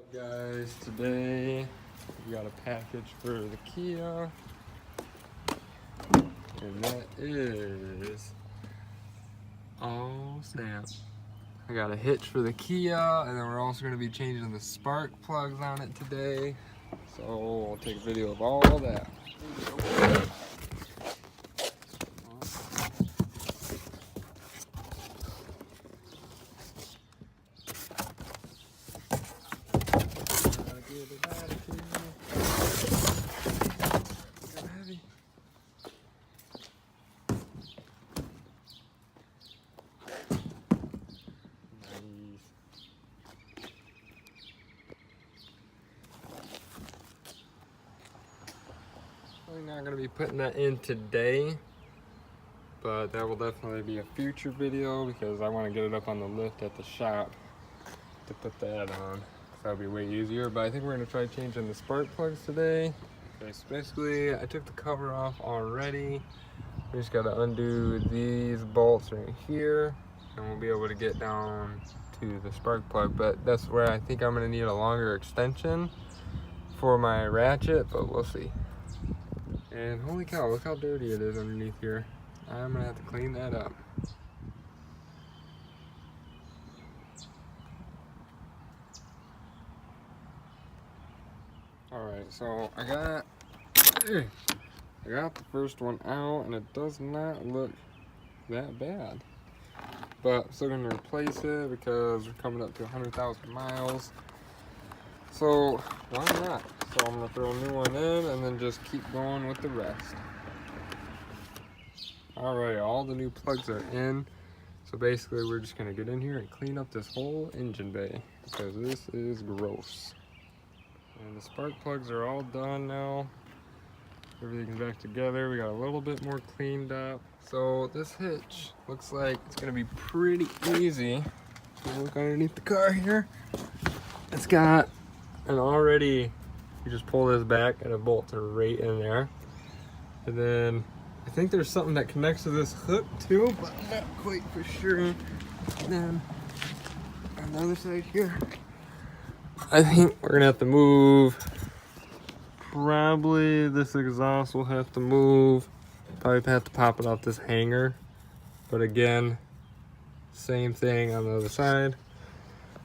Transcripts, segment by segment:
Up guys, today we got a package for the Kia, and that is, oh snap, I got a hitch for the Kia, and then we're also going to be changing the spark plugs on it today, so we'll take a video of all that. I'm not going to be putting that in today, but that will definitely be a future video because I want to get it up on the lift at the shop to put that on. That'll be way easier, but I think we're going to try changing the spark plugs today. Okay, so basically I took the cover off already. We just got to undo these bolts right here and we'll be able to get down to the spark plug, but that's where I think I'm going to need a longer extension for my ratchet, but we'll see. And holy cow, look how dirty it is underneath here. I'm gonna have to clean that up. Alright, so I got the first one out and it does not look that bad. But I'm still gonna replace it because we're coming up to 100,000 miles. So why not? So I'm gonna throw a new one in and then just keep going with the rest. Alright, all the new plugs are in. So basically we're just gonna get in here and clean up this whole engine bay because this is gross. And the spark plugs are all done now. Everything's back together. We got a little bit more cleaned up. So this hitch looks like it's gonna be pretty easy. So look underneath the car here. It's got an already, you just pull this back and it bolts right in there. And then I think there's something that connects to this hook too, but I'm not quite for sure. And then on the other side here, I think we're gonna have to move, probably this exhaust will have to move. Probably have to pop it off this hanger. But again, same thing on the other side.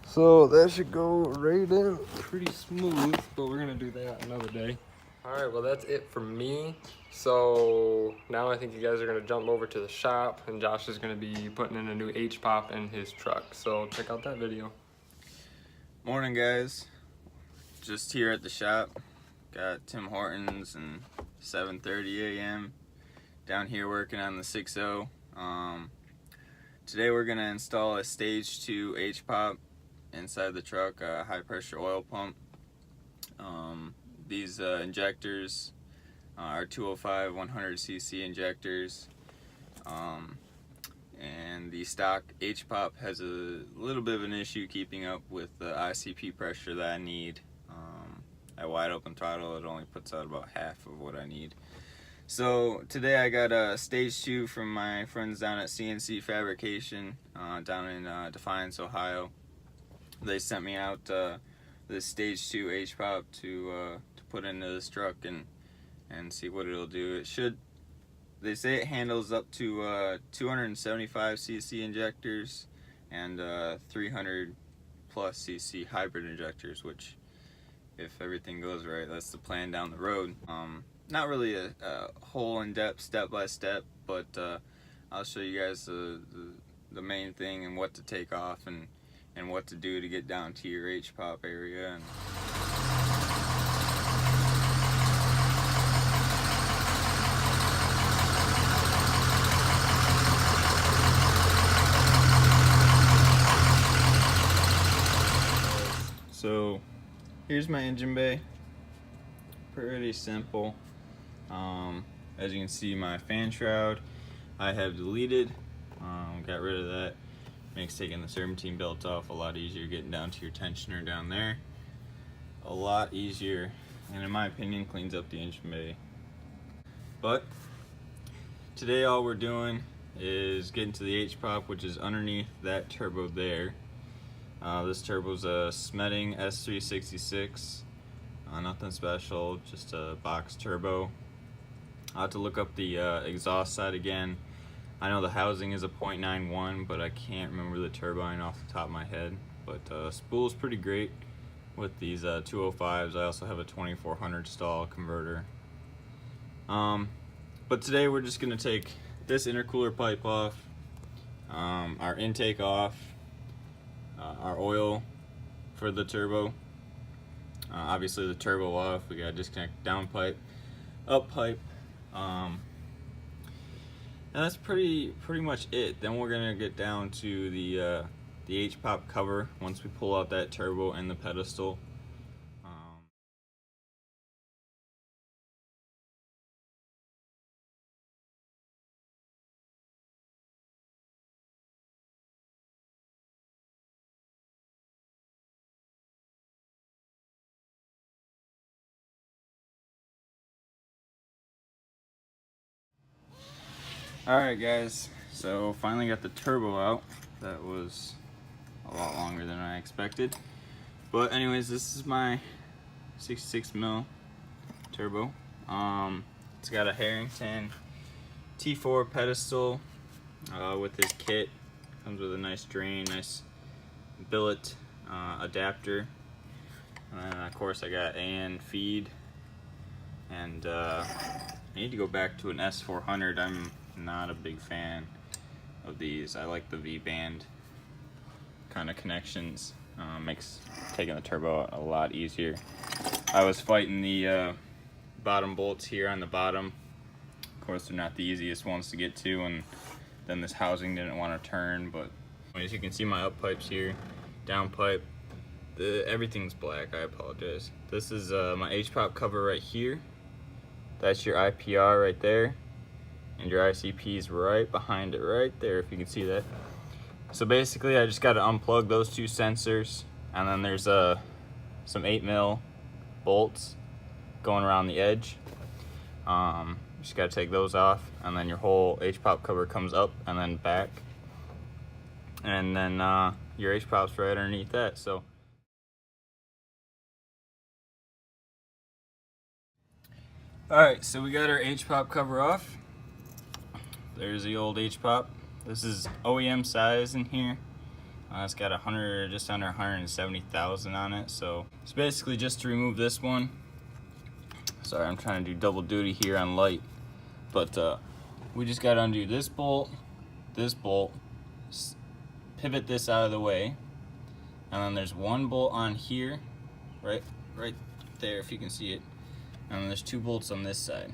So that should go right in pretty smooth, but we're gonna do that another day. All right, well that's it for me. So now I think you guys are gonna jump over to the shop and Josh is gonna be putting in a new Hpop in his truck. So check out that video. Morning guys, just here at the shop. Got Tim Hortons and 7:30 a.m. down here working on the 6.0. Today we're gonna install a stage 2 Hpop inside the truck, a high pressure oil pump. These injectors are 205 100cc injectors, and the stock Hpop has a little bit of an issue keeping up with the ICP pressure that I need. At wide open throttle it only puts out about half of what I need. So today I got a stage 2 from my friends down at CNC Fabrication down in Defiance, Ohio. They sent me out this stage 2 Hpop to put into this truck and see what it'll do. It should, they say it handles up to 275 cc injectors and 300 plus cc hybrid injectors, which if everything goes right, that's the plan down the road. Not really a whole in-depth step-by-step, but I'll show you guys the main thing and what to take off and what to do to get down to your Hpop area. So here's my engine bay. Pretty simple. As you can see, my fan shroud I have deleted. Got rid of that. Makes taking the serpentine belt off a lot easier, getting down to your tensioner down there a lot easier, and in my opinion cleans up the engine bay. But today all we're doing is getting to the Hpop, which is underneath that turbo there. This turbo's a Smedding S366. Nothing special, just a box turbo. I'll have to look up the exhaust side again. I know the housing is a .91, but I can't remember the turbine off the top of my head. But spool's pretty great with these 205s. I also have a 2400 stall converter. But today we're just gonna take this intercooler pipe off, our intake off, our oil for the turbo. Obviously the turbo off, we gotta disconnect down pipe, up pipe, and that's pretty much it. Then we're gonna get down to the Hpop cover once we pull out that turbo and the pedestal. Alright guys, so finally got the turbo out. That was a lot longer than I expected. But anyways, this is my 66mm turbo. It's got a Harrington T4 pedestal with this kit. Comes with a nice drain, nice billet adapter. And then of course I got AN feed. And I need to go back to an S400. I'm not a big fan of these. I like the V-band kind of connections. Makes taking the turbo out a lot easier. I was fighting the bottom bolts here on the bottom. Of course they're not the easiest ones to get to, and then this housing didn't want to turn, but as you can see my up pipes here, down pipe, everything's black. I apologize. This is my Hpop cover right here. That's your IPR right there. And your ICP is right behind it right there, if you can see that. So basically I just got to unplug those two sensors, and then there's some 8mm bolts going around the edge. Just got to take those off, and then your whole Hpop cover comes up and then back, and then your Hpop's right underneath that. So alright, so we got our Hpop cover off. There's the old Hpop. This is OEM size in here. It's got just under 170,000 on it. So it's basically just to remove this one. Sorry, I'm trying to do double duty here on light. But we just got to undo this bolt, pivot this out of the way, and then there's one bolt on here, right there, if you can see it. And then there's two bolts on this side.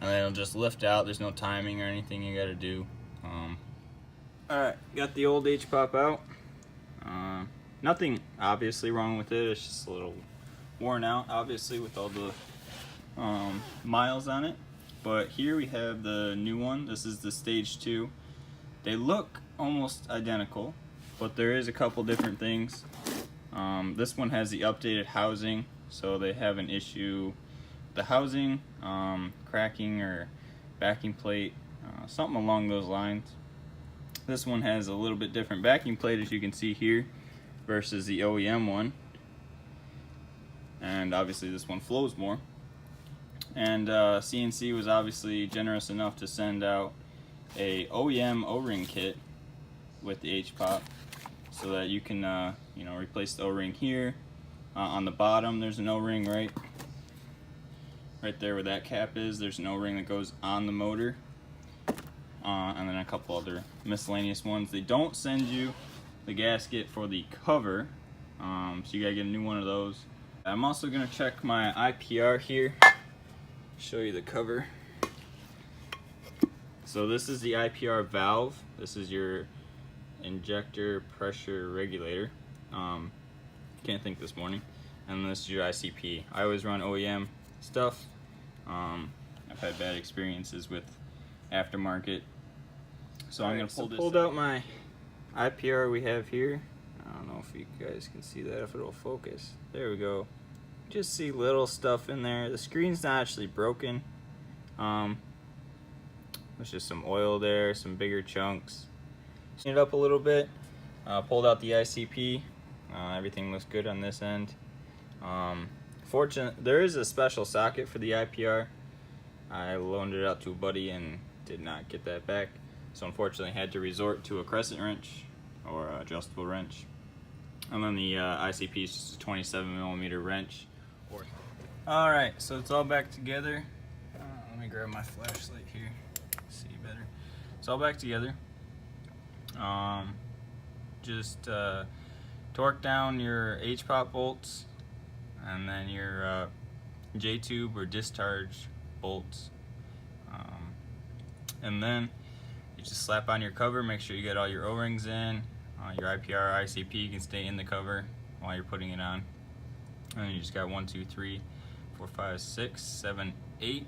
And then it'll just lift out. There's no timing or anything you gotta do. Alright, got the old Hpop out. Nothing obviously wrong with it. It's just a little worn out, obviously, with all the miles on it. But here we have the new one. This is the stage 2. They look almost identical, but there is a couple different things. This one has the updated housing, so they have an issue with the housing, cracking or backing plate, something along those lines. This one has a little bit different backing plate, as you can see here, versus the OEM one. And obviously this one flows more. And CNC was obviously generous enough to send out a OEM O-ring kit with the Hpop, so that you can replace the O-ring here. On the bottom there's an O-ring right there where that cap is. There's an O-ring that goes on the motor, and then a couple other miscellaneous ones. They don't send you the gasket for the cover, so you gotta get a new one of those. I'm also gonna check my IPR here, show you the cover. So this is the IPR valve. This is your injector pressure regulator. Can't think this morning. And this is your ICP. I always run OEM stuff. I've had bad experiences with aftermarket. So I'm gonna pulled out my IPR we have here. I don't know if you guys can see that, if it'll focus. There we go. Just see little stuff in there. The screen's not actually broken. There's just some oil there, some bigger chunks. Clean it up a little bit. Pulled out the ICP. Everything looks good on this end. There is a special socket for the IPR. I loaned it out to a buddy and did not get that back, so unfortunately had to resort to a crescent wrench or adjustable wrench. And then the ICP is just a 27mm wrench. Alright, so it's all back together. Let me grab my flashlight here, see better. It's all back together. Just torque down your Hpop bolts and then your J-tube or discharge bolts. And then you just slap on your cover, make sure you get all your O-rings in. Your IPR, ICP can stay in the cover while you're putting it on. And then you just got 1, 2, 3, 4, 5, 6, 7, 8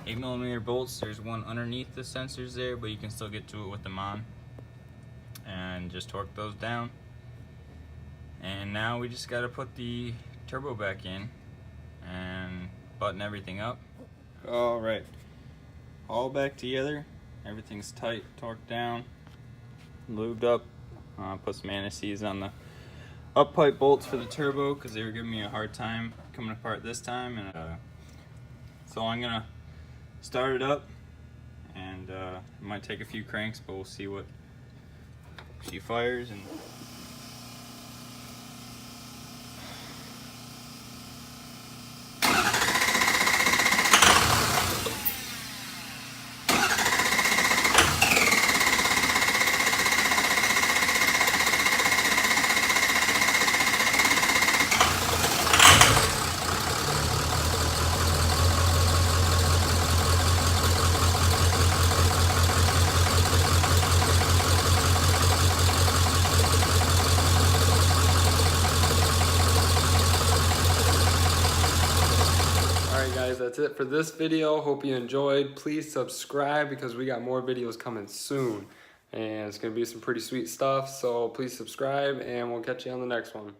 8mm bolts. There's one underneath the sensors there, but you can still get to it with them on. And just torque those down. And now we just got to put the turbo back in and button everything up. All right, all back together. Everything's tight, torqued down, lubed up. Put some anti-seize on the up pipe bolts for the turbo because they were giving me a hard time coming apart this time. And so I'm gonna start it up, and it might take a few cranks, but we'll see what she fires. And that's it for this video. Hope you enjoyed. Please subscribe because we got more videos coming soon, and it's gonna be some pretty sweet stuff. So please subscribe, and we'll catch you on the next one.